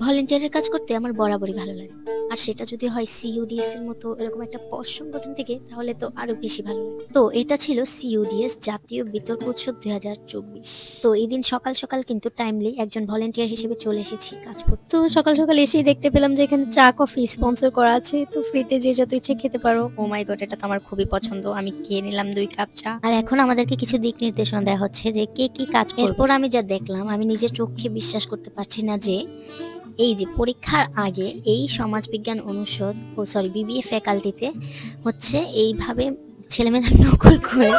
ভলেন্টিয়ারের কাজ করতে আমার বরাবরই ভালো লাগে, আর সেটা যদি হয় সিইউডিএস এর মতো এরকম একটা পশ সংগঠন থেকে, তাহলে তো আরো বেশি ভালো লাগে। তো এটা ছিল সিইউডিএস জাতীয় বিতর্ক উৎসব 2024। তো এই দিন সকাল সকাল কিন্তু টাইমলি একজন ভলেন্টিয়ার হিসেবে চলে এসেছি কাজ করতে। তো সকাল সকাল এসেই দেখতে পেলাম যে এখানে চা কফি স্পন্সর করা আছে, তো ফ্রিতে যে যত ইচ্ছে খেতে পারো। ও মাই গড, এটা তো আমার খুবই পছন্দ। আমি খেয়ে নিলাম 2 কাপ চা। আর এখন আমাদেরকে কিছু দিক নির্দেশনা দেওয়া হচ্ছে যে কে কি কাজ করবে। এরপর আমি যা দেখলাম, আমি নিজের চোখে বিশ্বাস করতে পারছি না যে এই যে পরীক্ষার আগে এই সমাজবিজ্ঞান অনুষদ বিবিএ ফ্যাকাল্টিতে হচ্ছে এইভাবে ছেলেমেয়েরা নকল করে।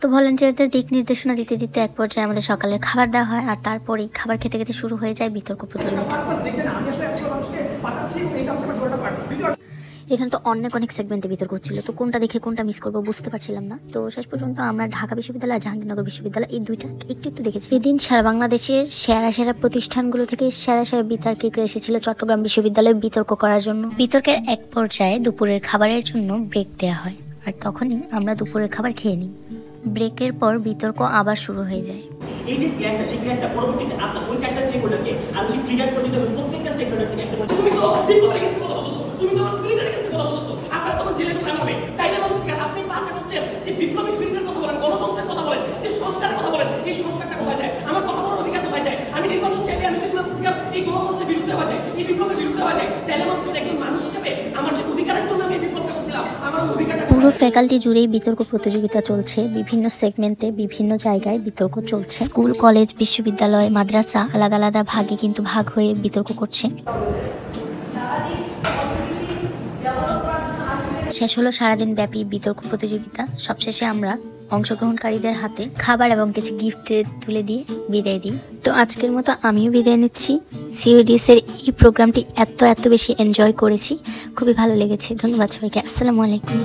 তো ভলান্টিয়ারদের দিক নির্দেশনা দিতে দিতে এক পর্যায়ে আমাদের সকালের খাবার দেওয়া হয়, আর তারপরেই খাবার খেতে খেতে শুরু হয়ে যায় বিতর্ক প্রতিযোগিতা। এখানে তো অনেক সেগমেন্টে বিতর্ক হচ্ছিল, তো কোনটা দেখে কোনটা মিস করবো বুঝতে পারছিলাম না। তো শেষ পর্যন্ত আমরা ঢাকা বিশ্ববিদ্যালয় আর জাহাঙ্গীরনগর বিশ্ববিদ্যালয় এই দুইটা একটু দেখেছি। এদিন সারা বাংলাদেশের সেরা প্রতিষ্ঠানগুলো থেকে সেরা বিতর্কিকরা এসেছিল চট্টগ্রাম বিশ্ববিদ্যালয়ে বিতর্ক করার জন্য। বিতর্কের এক পর্যায়ে দুপুরের খাবারের জন্য ব্রেক দেওয়া হয়, আর তখনই আমরা দুপুরের খাবার খেয়ে নিই। ব্রেকের পর বিতর্ক আবার শুরু হয়ে যায়। এই যে ক্লাসটা, সেই ক্লাসটা পরবর্তীতে আপনার ওই চারটা স্টেক হোল্ডারকে আর ওই ট্রিগার করে দিতে হবে। প্রত্যেকটা স্টেক হোল্ডার থেকে একটা তুমি তো বিপদের কাছে কথা বলছো, তুমি তো স্পিরিটের কাছে কথা বলছো, আপনারা তখন জেলে ঢোকানো হবে। তাই না মানুষ, আপনি 5 আগস্টের যে বিপ্লবী স্পিরিটের কথা বলেন, গণতন্ত্রের কথা বলেন, যে সংস্কারের কথা বলেন, এই সংস্কারটা কোথায় যায়? আমার কথা বলার অধিকার কোথায় যায়? আমি নির্বাচন চাইলে আমি যেগুলো স্পিকার এই গণতন্ত্রের বিরুদ্ধে হয়ে যায়, এই বিপ্লবের বিরুদ্ধে হয়ে যায়। তাই না মানুষের একজন মানুষ হিসেবে আমার যে অধিকারের জন্য আমি বিপ্লবটা করছিলাম, আমার অধিকারটা। পুরো ফ্যাকাল্টি জুড়েই বিতর্ক প্রতিযোগিতা চলছে, বিভিন্ন সেগমেন্টে বিভিন্ন জায়গায় বিতর্ক চলছে। স্কুল, কলেজ, বিশ্ববিদ্যালয়, মাদ্রাসা আলাদা আলাদা ভাগে কিন্তু ভাগ হয়ে বিতর্ক করছে। শেষ হলো সারাদিন ব্যাপী বিতর্ক প্রতিযোগিতা। সবশেষে আমরা অংশগ্রহণকারীদের হাতে খাবার এবং কিছু গিফট তুলে দিয়ে বিদায় দিই। তো আজকের মতো আমিও বিদায় নিচ্ছি। সিইউডিএস এর এই প্রোগ্রামটি এত বেশি এনজয় করেছি, খুবই ভালো লেগেছে। ধন্যবাদ সবাইকে। আসসালামু আলাইকুম।